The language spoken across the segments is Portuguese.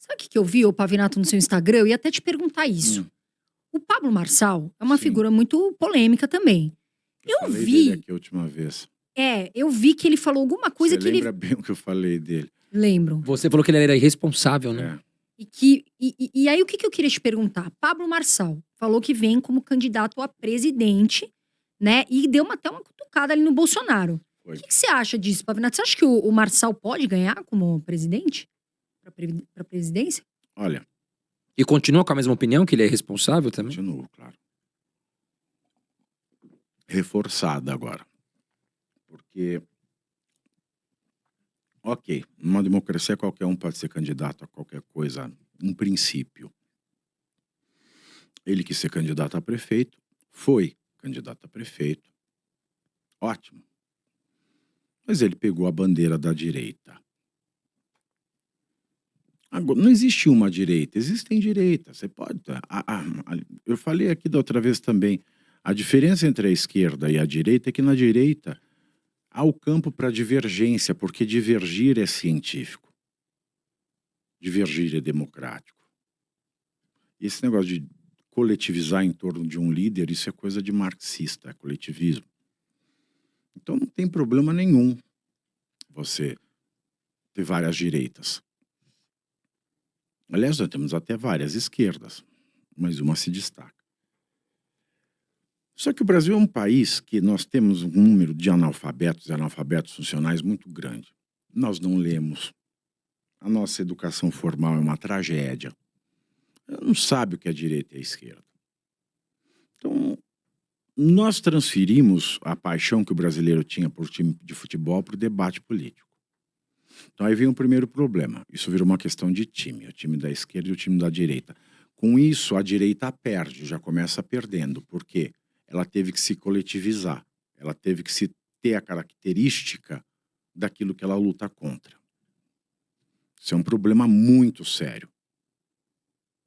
Sabe o que que eu vi, ô Pavinato, no seu Instagram? Eu ia até te perguntar isso. Hum, O Pablo Marçal é uma sim. figura muito polêmica também. Eu Eu falei dele vi aqui a última vez. eu vi que ele falou alguma coisa Você que ele lembra bem o que eu falei dele? lembro. Você falou que ele era irresponsável, né? É. E aí o que que eu queria te perguntar? Pablo Marçal falou que vem como candidato a presidente, né, e deu até uma cutucada ali no Bolsonaro. O Foi. que que você acha disso, Pavinato? Você acha que o Marçal pode ganhar como presidente? Pra presidência? Olha, E continua com a mesma opinião, que ele é irresponsável também? continuo, claro. Reforçada agora. Porque, ok, numa democracia qualquer um pode ser candidato a qualquer coisa, em princípio. Ele quis ser candidato a prefeito, foi candidato a prefeito, ótimo. Mas ele pegou a bandeira da direita. Agora, não existe uma direita, existem direitas. Você pode. Eu falei aqui da outra vez também. A diferença entre a esquerda e a direita é que na direita há o campo para divergência, porque divergir é científico. Divergir é democrático. Esse negócio de coletivizar em torno de um líder, isso é coisa de marxista, é coletivismo. Então não tem problema nenhum você ter várias direitas. Aliás, nós temos até várias esquerdas, mas uma se destaca. Só que o Brasil é um país que nós temos um número de analfabetos e analfabetos funcionais muito grande. Nós não lemos. A nossa educação formal é uma tragédia. Não sabe o que é direita e a esquerda. Então, nós transferimos a paixão que o brasileiro tinha por time de futebol para o debate político. Então aí vem o primeiro problema. Isso virou uma questão de time. O time da esquerda e o time da direita. Com isso, a direita perde, já começa perdendo. Por quê? Ela teve que se coletivizar. Ela teve que se ter a característica daquilo que ela luta contra. Isso é um problema muito sério.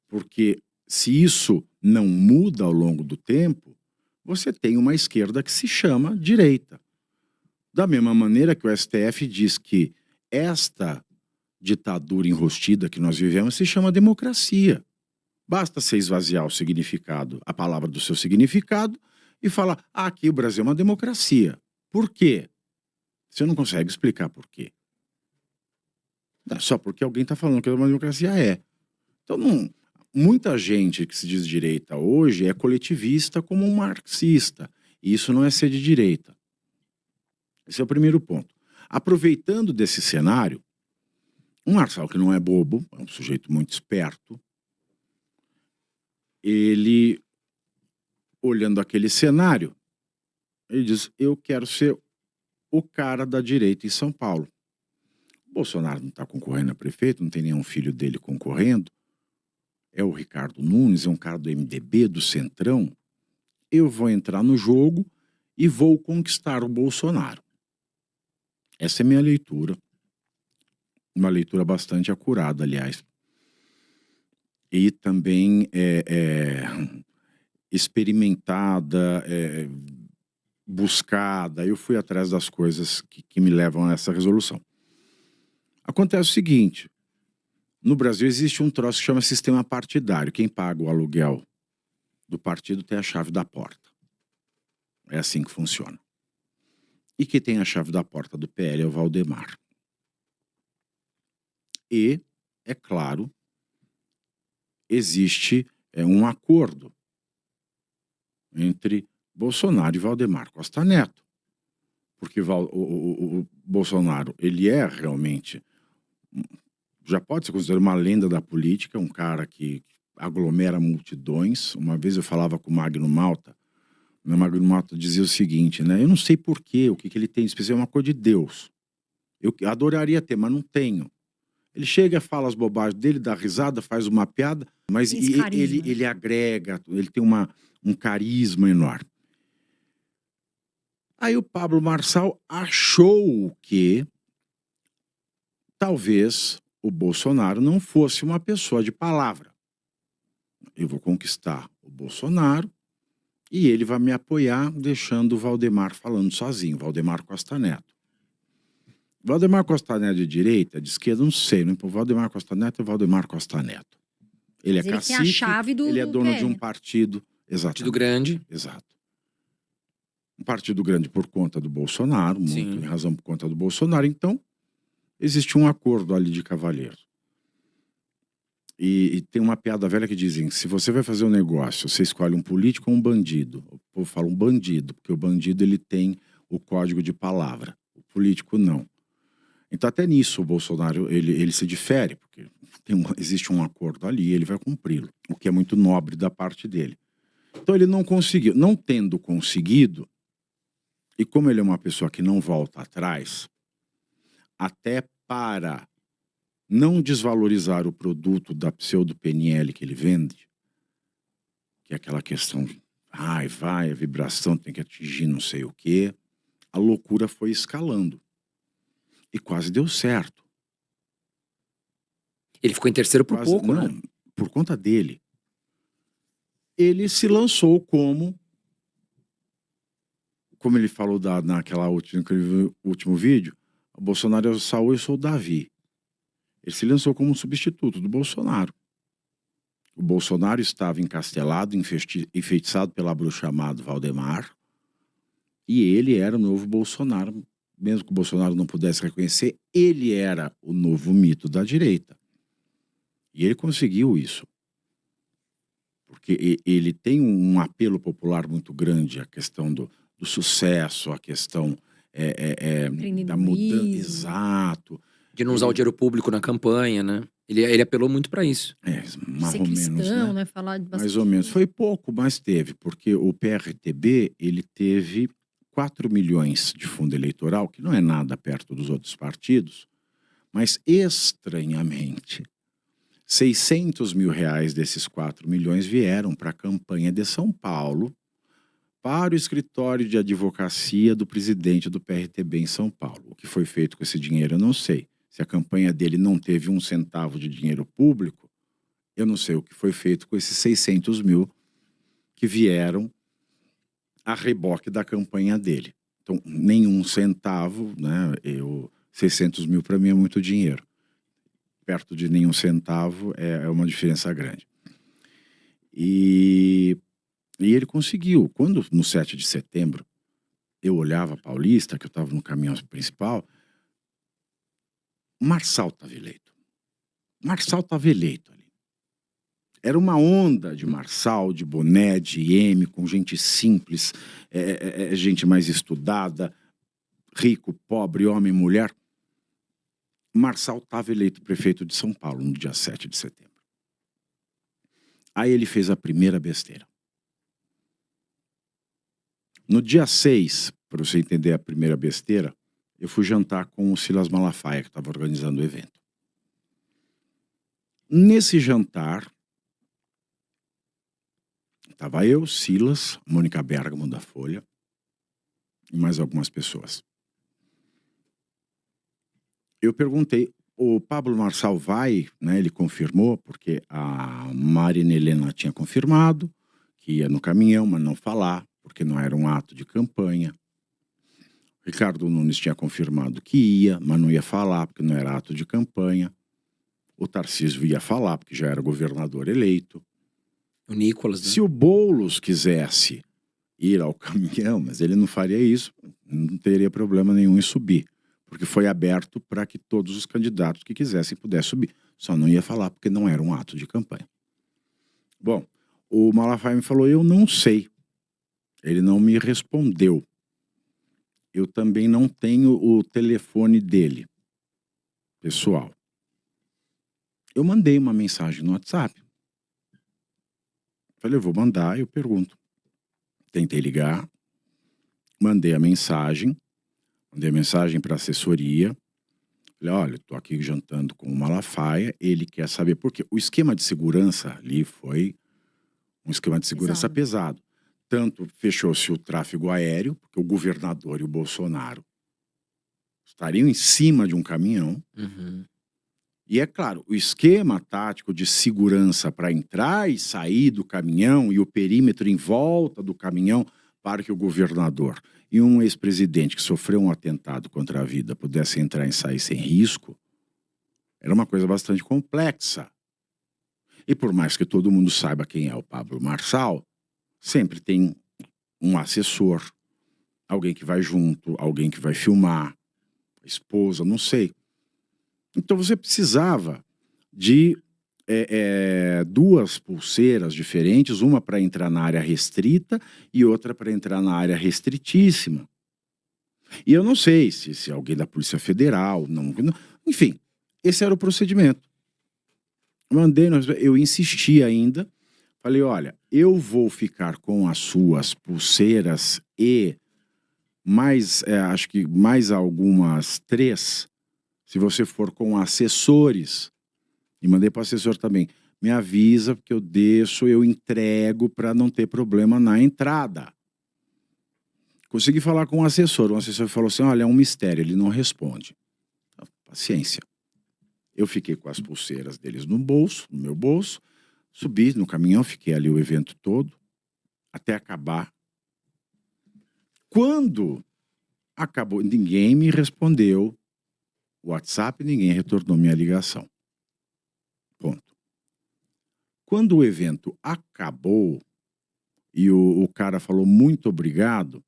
Porque se isso não muda ao longo do tempo, você tem uma esquerda que se chama direita. Da mesma maneira que o STF diz que esta ditadura enrostida que nós vivemos se chama democracia. Basta você esvaziar o significado, a palavra do seu significado, e falar, aqui o Brasil é uma democracia. Por quê? Você não consegue explicar por quê. Só porque alguém está falando que é uma democracia, é. Então, muita gente que se diz direita hoje é coletivista como um marxista. E isso não é ser de direita. Esse é o primeiro ponto. Aproveitando desse cenário, o Marçal, que não é bobo, é um sujeito muito esperto, ele, olhando aquele cenário, ele diz, eu quero ser o cara da direita em São Paulo. O Bolsonaro não está concorrendo a prefeito, não tem nenhum filho dele concorrendo. É o Ricardo Nunes, é um cara do MDB, do Centrão. Eu vou entrar no jogo e vou conquistar o Bolsonaro. Essa é a minha leitura. Uma leitura bastante acurada, aliás. E também experimentada, buscada. Eu fui atrás das coisas que me levam a essa resolução. Acontece o seguinte, no Brasil existe um troço que chama sistema partidário. Quem paga o aluguel do partido tem a chave da porta. É assim que funciona. E quem tem a chave da porta do PL é o Valdemar. E, é claro, existe um acordo entre Bolsonaro e Valdemar Costa Neto. Porque o Bolsonaro, ele é realmente, já pode ser considerado uma lenda da política, um cara que aglomera multidões. Uma vez eu falava com o Magno Malta, o Magno Malta dizia o seguinte, né? Eu não sei porquê, o que ele tem de especial, é uma coisa de Deus. Eu adoraria ter, mas não tenho. Ele chega, fala as bobagens dele, dá risada, faz uma piada, mas ele agrega, ele tem um carisma enorme. Aí o Pablo Marçal achou que talvez o Bolsonaro não fosse uma pessoa de palavra. Eu vou conquistar o Bolsonaro e ele vai me apoiar, deixando o Valdemar falando sozinho, Valdemar Costa Neto. Valdemar Costa Neto de direita, de esquerda, não sei. O Valdemar Costa Neto é o Valdemar Costa Neto. Ele é Mas ele tem a cacique, chave do ele é do dono de um PR. partido. Partido Exatamente. grande. Exato. Um partido grande por conta do Bolsonaro, muito Sim. em razão por conta do Bolsonaro. Então, existe um acordo ali de cavalheiros. E tem uma piada velha que dizem, se você vai fazer um negócio, você escolhe um político ou um bandido. O povo fala um bandido, porque o bandido ele tem o código de palavra. O político não. Então até nisso o Bolsonaro ele se difere, porque existe um acordo ali e ele vai cumpri-lo, o que é muito nobre da parte dele. Então ele não conseguiu, não tendo conseguido, e como ele é uma pessoa que não volta atrás, até para não desvalorizar o produto da pseudo-PNL que ele vende, que é aquela questão de vai, a vibração tem que atingir não sei o quê, a loucura foi escalando. E quase deu certo. Ele ficou em terceiro por Quase, pouco, não, né? por conta dele. Ele se lançou como ele falou naquele último vídeo, o Bolsonaro é o Saul e eu sou o Davi. Ele se lançou como um substituto do Bolsonaro. O Bolsonaro estava encastelado, enfeitiçado pela bruxa chamada Valdemar, e ele era o novo Bolsonaro. Mesmo que o Bolsonaro não pudesse reconhecer, ele era o novo mito da direita. E ele conseguiu isso. Porque ele tem um apelo popular muito grande, a questão do sucesso, a questão da mudança. Empreendedorismo. Exato. De não usar o dinheiro público na campanha, né? Ele apelou muito pra isso. De Mais ser ou menos, cristão, né? né? Falar de Mais bastante ou menos. coisa. Foi pouco, mas teve. Porque o PRTB, ele teve 4 milhões de fundo eleitoral, que não é nada perto dos outros partidos, mas estranhamente, 600 mil reais desses 4 milhões vieram para a campanha de São Paulo, para o escritório de advocacia do presidente do PRTB em São Paulo. O que foi feito com esse dinheiro, eu não sei. Se a campanha dele não teve 1 centavo de dinheiro público, eu não sei o que foi feito com esses 600 mil que vieram a reboque da campanha dele. Então, nenhum centavo, né? 600 mil para mim é muito dinheiro. Perto de nenhum centavo é uma diferença grande. E ele conseguiu. Quando, no 7 de setembro, eu olhava a Paulista, que eu estava no caminhão principal, Marçal estava eleito. Marçal estava eleito ali. Era uma onda de Marçal, de boné, de M, com gente simples, gente mais estudada, rico, pobre, homem, mulher. Marçal estava eleito prefeito de São Paulo no dia 7 de setembro. Aí ele fez a primeira besteira. No dia 6, para você entender a primeira besteira, eu fui jantar com o Silas Malafaia, que estava organizando o evento. Nesse jantar, estava eu, Silas, Mônica Bergamo da Folha e mais algumas pessoas. Eu perguntei, o Pablo Marçal vai, né? Ele confirmou, porque a Marina Helena tinha confirmado que ia no caminhão, mas não falar, porque não era um ato de campanha. Ricardo Nunes tinha confirmado que ia, mas não ia falar, porque não era ato de campanha. O Tarcísio ia falar, porque já era governador eleito. O Nicolas, né? Se o Boulos quisesse ir ao caminhão, mas ele não faria isso, não teria problema nenhum em subir. Porque foi aberto para que todos os candidatos que quisessem pudessem subir. Só não ia falar porque não era um ato de campanha. Bom, o Malafaia me falou, eu não sei. Ele não me respondeu. Eu também não tenho o telefone dele, pessoal. Eu mandei uma mensagem no WhatsApp. Falei, eu vou mandar, eu pergunto. Tentei ligar, mandei a mensagem para a assessoria. Falei, olha, estou aqui jantando com o Malafaia, ele quer saber por quê. O esquema de segurança ali foi um esquema de segurança pesado. Tanto fechou-se o tráfego aéreo, porque o governador e o Bolsonaro estariam em cima de um caminhão. Uhum. E é claro, o esquema tático de segurança para entrar e sair do caminhão e o perímetro em volta do caminhão para que o governador e um ex-presidente que sofreu um atentado contra a vida pudesse entrar e sair sem risco, era uma coisa bastante complexa. E por mais que todo mundo saiba quem é o Pablo Marçal, sempre tem um assessor, alguém que vai junto, alguém que vai filmar, esposa, não sei. Então você precisava de duas pulseiras diferentes, uma para entrar na área restrita e outra para entrar na área restritíssima. E eu não sei se alguém da Polícia Federal, enfim, esse era o procedimento. Eu insisti ainda, falei, olha, eu vou ficar com as suas pulseiras e mais, acho que mais algumas 3, se você for com assessores. E mandei para o assessor também. Me avisa, porque eu deixo, eu entrego para não ter problema na entrada. Consegui falar com o assessor falou assim, olha, é um mistério, ele não responde. Paciência. Eu fiquei com as pulseiras deles no meu bolso, subi no caminhão, fiquei ali o evento todo, até acabar. Quando acabou, ninguém me respondeu o WhatsApp, ninguém retornou minha ligação. Ponto. Quando o evento acabou e o cara falou muito obrigado,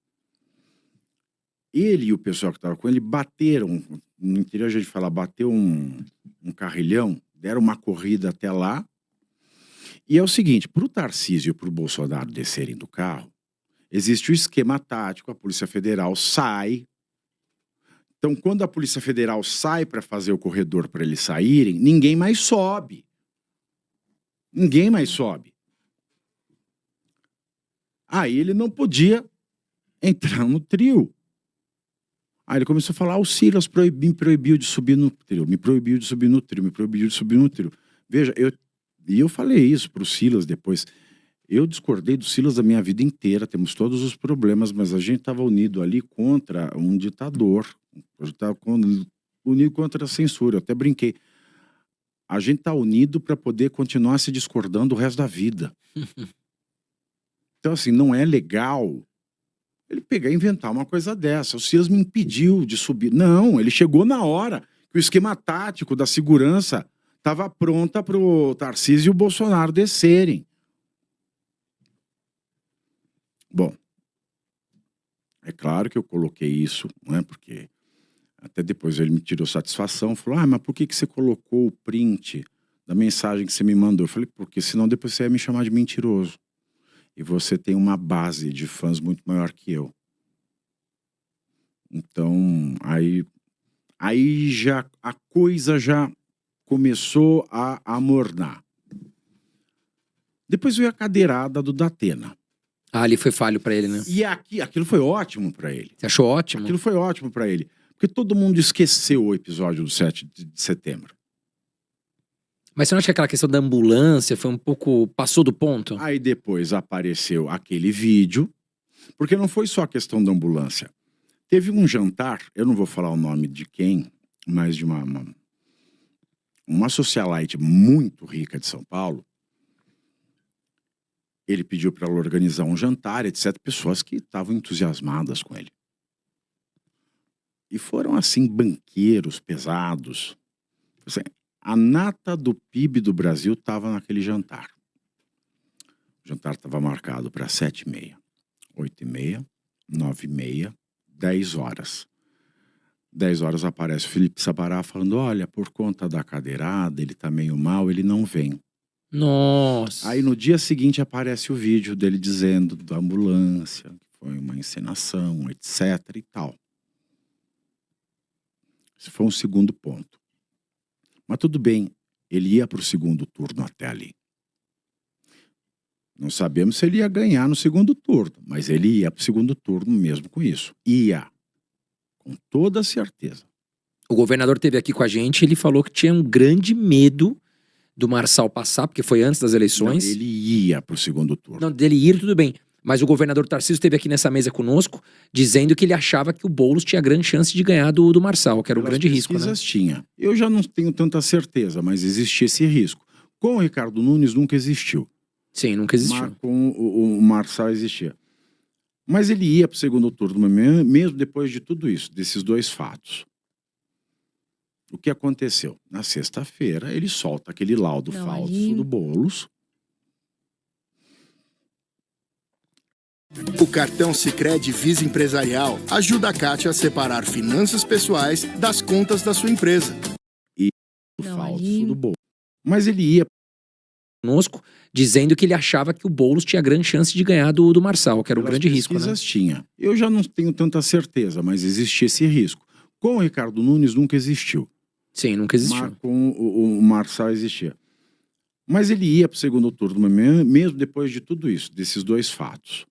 ele e o pessoal que estava com ele bateram, no interior a gente fala, bateu um carrilhão, deram uma corrida até lá. E é o seguinte, para o Tarcísio e para o Bolsonaro descerem do carro, existe o esquema tático, a Polícia Federal sai. Então, quando a Polícia Federal sai para fazer o corredor para eles saírem, ninguém mais sobe. Ninguém mais sobe. Aí ele não podia entrar no trio. Aí ele começou a falar, o Silas me proibiu de subir no trio, me proibiu de subir no trio, me proibiu de subir no trio. Veja, eu falei isso pro Silas depois. Eu discordei do Silas da minha vida inteira, temos todos os problemas, mas a gente estava unido ali contra um ditador. A gente estava unido contra a censura, eu até brinquei. A gente está unido para poder continuar se discordando o resto da vida. Então, assim, não é legal ele pegar e inventar uma coisa dessa. O Silas me impediu de subir. Não, ele chegou na hora que o esquema tático da segurança estava pronta para o Tarcísio e o Bolsonaro descerem. Bom, é claro que eu coloquei isso, não é? Porque até depois ele me tirou satisfação, falou, mas por que você colocou o print da mensagem que você me mandou? Eu falei, porque senão depois você ia me chamar de mentiroso. E você tem uma base de fãs muito maior que eu. Então, aí já a coisa já começou a amornar. Depois veio a cadeirada do Datena. Ah, ali foi falho pra ele, né? E aquilo foi ótimo pra ele. Você achou ótimo? Aquilo foi ótimo pra ele. Porque todo mundo esqueceu o episódio do 7 de setembro. Mas você não acha que aquela questão da ambulância foi um pouco... passou do ponto? Aí depois apareceu aquele vídeo, porque não foi só a questão da ambulância. Teve um jantar, eu não vou falar o nome de quem, mas de uma socialite muito rica de São Paulo. Ele pediu para ela organizar um jantar, etc. Pessoas que estavam entusiasmadas com ele. E foram, assim, banqueiros pesados. Assim, a nata do PIB do Brasil estava naquele jantar. O jantar estava marcado para 7h30, 8h30, 9h30, 10 horas. 10 horas aparece o Felipe Sabará falando, olha, por conta da cadeirada, ele tá meio mal, ele não vem. Nossa. Aí no dia seguinte aparece o vídeo dele dizendo da ambulância, que foi uma encenação, etc e tal. Esse foi um segundo ponto. Mas tudo bem, ele ia para o segundo turno até ali. Não sabemos se ele ia ganhar no segundo turno, mas ele ia para o segundo turno mesmo com isso. Ia, com toda certeza. O governador esteve aqui com a gente, ele falou que tinha um grande medo do Marçal passar, porque foi antes das eleições. Não, ele ia para o segundo turno. Não, dele ir, tudo bem. Mas o governador Tarcísio esteve aqui nessa mesa conosco, dizendo que ele achava que o Boulos tinha grande chance de ganhar do Marçal, que era um grande risco, né? Tinha. Eu já não tenho tanta certeza, mas existia esse risco. Com o Ricardo Nunes nunca existiu. Sim, nunca existiu. Mas com o Marçal existia. Mas ele ia para o segundo turno, mesmo depois de tudo isso, desses dois fatos. O que aconteceu? Na sexta-feira, ele solta aquele laudo falso do Boulos. O cartão Sicredi Visa Empresarial ajuda a Kátia a separar finanças pessoais das contas da sua empresa. E o falso do Boulos. Mas ele ia conosco, dizendo que ele achava que o Boulos tinha grande chance de ganhar do Marçal, que era um grande risco, né? Tinha. Eu já não tenho tanta certeza, mas existia esse risco. Com o Ricardo Nunes nunca existiu. Sim, nunca existiu. Com o Marçal existia. Mas ele ia para o segundo turno, mesmo depois de tudo isso, desses dois fatos.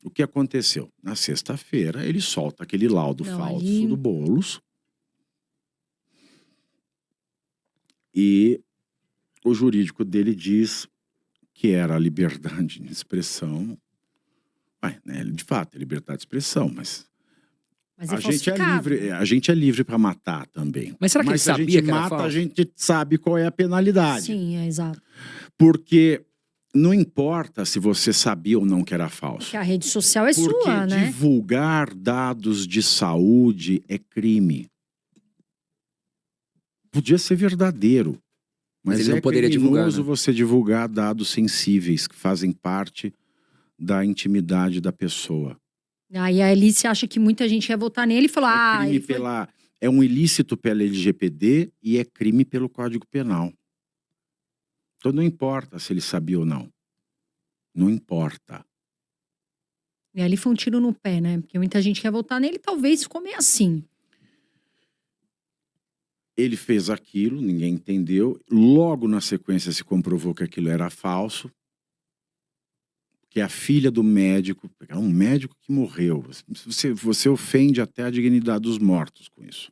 O que aconteceu? Na sexta-feira, ele solta aquele laudo falso do Boulos. E o jurídico dele diz que era a liberdade de expressão. Né, de fato, é liberdade de expressão, mas a gente é livre para matar também. Mas será que ele sabia que era falso? A gente sabe qual é a penalidade. Sim, é exato. Porque não importa se você sabia ou não que era falso. Porque a rede social é sua, né? Porque divulgar dados de saúde é crime. Podia ser verdadeiro. Mas ele não poderia divulgar, né? Você divulgar dados sensíveis que fazem parte da intimidade da pessoa. Aí a Alice acha que muita gente ia votar nele e falou: é um ilícito pela LGPD e é crime pelo Código Penal. Então não importa se ele sabia ou não. Não importa. E ali foi um tiro no pé, né? Porque muita gente quer votar nele, talvez ficou meio assim. Ele fez aquilo, ninguém entendeu. Logo na sequência se comprovou que aquilo era falso. Que a filha do médico, um médico que morreu. Você ofende até a dignidade dos mortos com isso.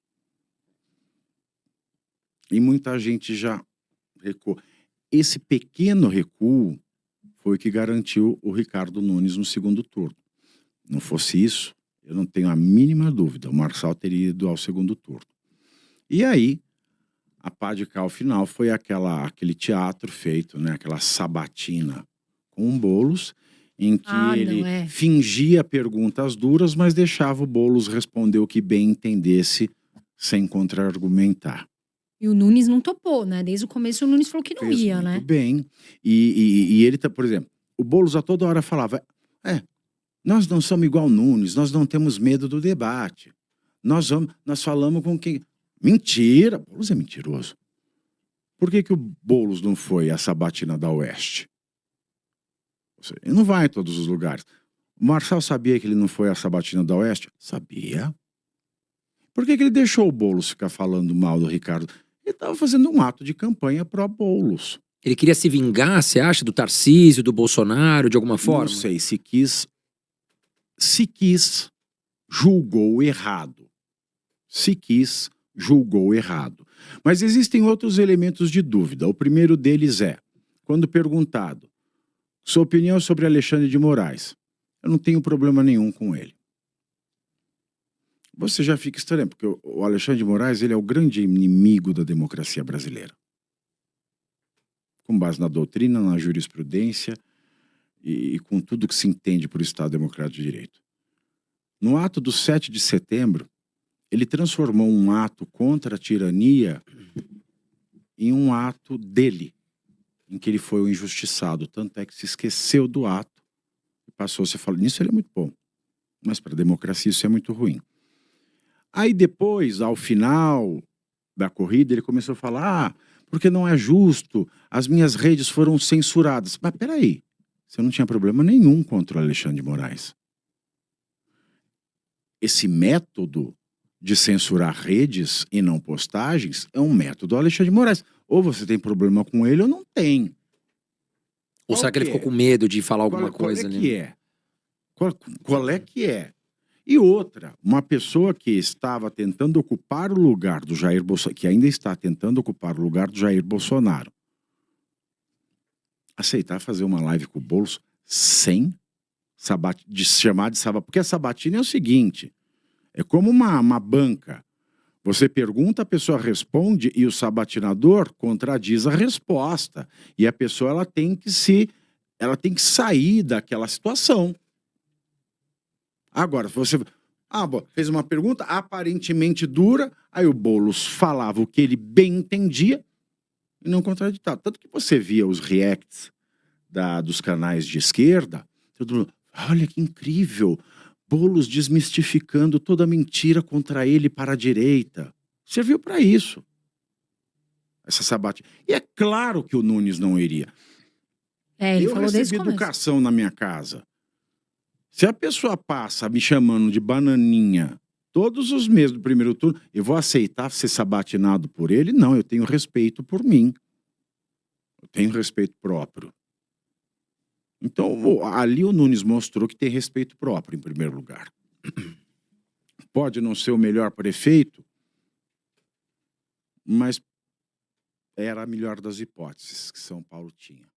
E muita gente já recuou. Esse pequeno recuo foi o que garantiu o Ricardo Nunes no segundo turno. Não fosse isso, eu não tenho a mínima dúvida, o Marçal teria ido ao segundo turno. E aí, a pá de cal final foi aquele teatro feito, né? Aquela sabatina com o Boulos, em que ele fingia perguntas duras, mas deixava o Boulos responder o que bem entendesse, sem contra-argumentar. E o Nunes não topou, né? Desde o começo o Nunes falou que não ia, né? Muito bem. E ele tá, por exemplo, o Boulos a toda hora falava: nós não somos igual Nunes, nós não temos medo do debate. Nós falamos com quem... Mentira! Boulos é mentiroso. Por que o Boulos não foi à sabatina da Oeste? Ele não vai em todos os lugares. O Marçal sabia que ele não foi à sabatina da Oeste? Sabia. Por que ele deixou o Boulos ficar falando mal do Ricardo? Ele estava fazendo um ato de campanha pró-Boulos. Ele queria se vingar, você acha, do Tarcísio, do Bolsonaro, de alguma forma? Não sei, se quis, julgou errado. Se quis, julgou errado. Mas existem outros elementos de dúvida. O primeiro deles é, quando perguntado, sua opinião sobre Alexandre de Moraes, eu não tenho problema nenhum com ele. Você já fica estranho, porque o Alexandre de Moraes ele é o grande inimigo da democracia brasileira. Com base na doutrina, na jurisprudência e com tudo que se entende por Estado Democrático de Direito. No ato do 7 de setembro, ele transformou um ato contra a tirania em um ato dele, em que ele foi o injustiçado. Tanto é que se esqueceu do ato e passou a se falar. Nisso ele é muito bom, mas para a democracia isso é muito ruim. Aí depois, ao final da corrida, ele começou a falar: porque não é justo, as minhas redes foram censuradas. Mas peraí, você não tinha problema nenhum contra o Alexandre de Moraes. Esse método de censurar redes e não postagens é um método do Alexandre de Moraes. Ou você tem problema com ele ou não tem. Ou será que ele ficou com medo de falar alguma coisa? Qual é que é? Qual é que é? E outra, uma pessoa que estava tentando ocupar o lugar do Jair Bolsonaro, que ainda está tentando ocupar o lugar do Jair Bolsonaro, aceitar fazer uma live com o Boulos sem chamar de sabatina. Porque a sabatina é o seguinte, é como uma banca. Você pergunta, a pessoa responde e o sabatinador contradiz a resposta. E a pessoa ela tem que sair daquela situação. Agora, você fez uma pergunta aparentemente dura, aí o Boulos falava o que ele bem entendia e não contraditava. Tanto que você via os reacts dos canais de esquerda, todo mundo, olha que incrível, Boulos desmistificando toda mentira contra ele para a direita. Serviu para isso. Essa sabatina. E é claro que o Nunes não iria. Ele eu falou desde recebi o começo. educação na minha casa. Se a pessoa passa me chamando de bananinha todos os meses do primeiro turno, eu vou aceitar ser sabatinado por ele? Não, eu tenho respeito por mim. Eu tenho respeito próprio. Então, ali o Nunes mostrou que tem respeito próprio, em primeiro lugar. Pode não ser o melhor prefeito, mas era a melhor das hipóteses que São Paulo tinha.